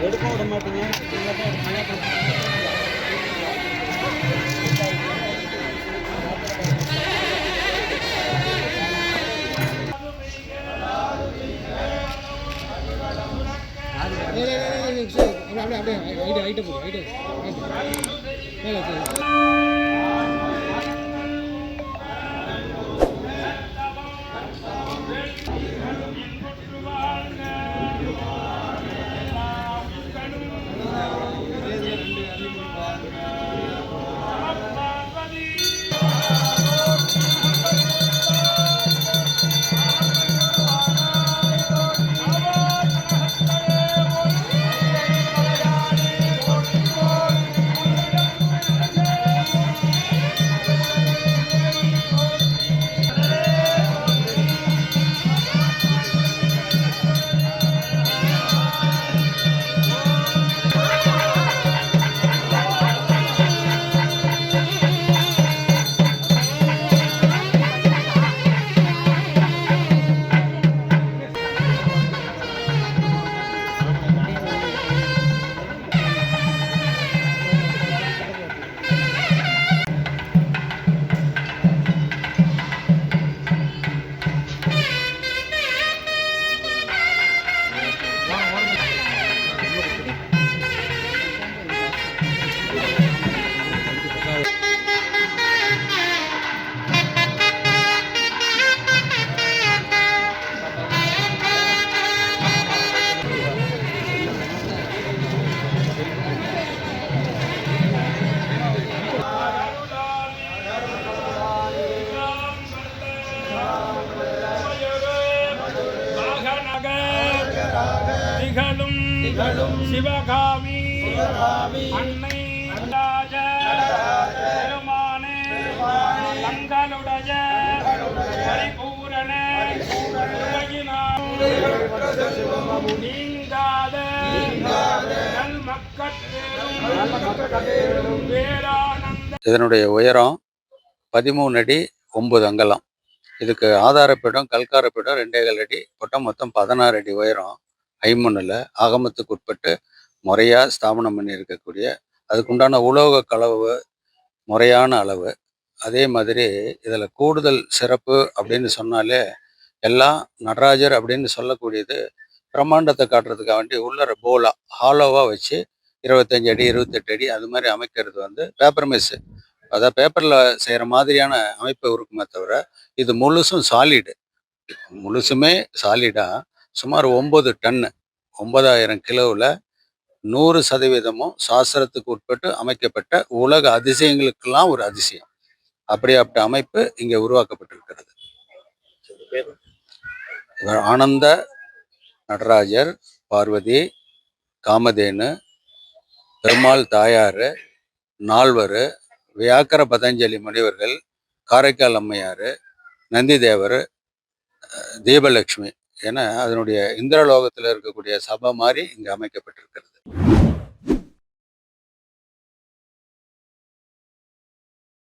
எடுக்க விட மாட்டேங்க. சிவகாமி அன்னை பெருமானே தங்களுடைய பரிபூரண நீங்காத இதனுடைய உயரம் 13 அடி 9 அங்கலம். இதுக்கு ஆதாரப்பீடம் கல்காரப்பீடம் 2.25 அடி போட்டால் மொத்தம் 16 அடி உயரம். ஐமண்ணில் ஆகமத்துக்கு உட்பட்டு முறையாக ஸ்தாபனம் பண்ணி இருக்கக்கூடிய அதுக்குண்டான உலோக கலவு முறையான அளவு. அதே மாதிரி இதில் கூடுதல் சிறப்பு அப்படின்னு சொன்னாலே எல்லாம் நடராஜர் அப்படின்னு சொல்லக்கூடியது பிரம்மாண்டத்தை காட்டுறதுக்காக வேண்டி உள்ளர போலா ஹாலோவாக வச்சு 25 அடி 28 அடி அது மாதிரி அமைக்கிறது வந்து பேப்பர் மெஸ்ஸு, அதாவது பேப்பரில் செய்கிற மாதிரியான அமைப்பு இருக்குமே தவிர இது முழுசும் சாலிடு, முழுசுமே சாலிடாக சுமார் 9 டன்னு 9000 கிலோவில் 100% சாஸ்திரத்துக்கு உட்பட்டு அமைக்கப்பட்ட உலக அதிசயங்களுக்கெல்லாம் ஒரு அதிசயம். அப்படியாப்பட்ட அமைப்பு இங்கே உருவாக்கப்பட்டிருக்கிறது. ஆனந்த நடராஜர், பார்வதி, காமதேனு, பெருமாள் தாயார், நால்வர், வியாக்கர பதஞ்சலி முனிவர்கள், காரைக்கால் அம்மையார், நந்திதேவர், தீபலட்சுமி என அதனுடைய இந்திரலோகத்தில் இருக்கக்கூடிய சபை மாதிரி இங்கே அமைக்கப்பட்டிருக்கிறது.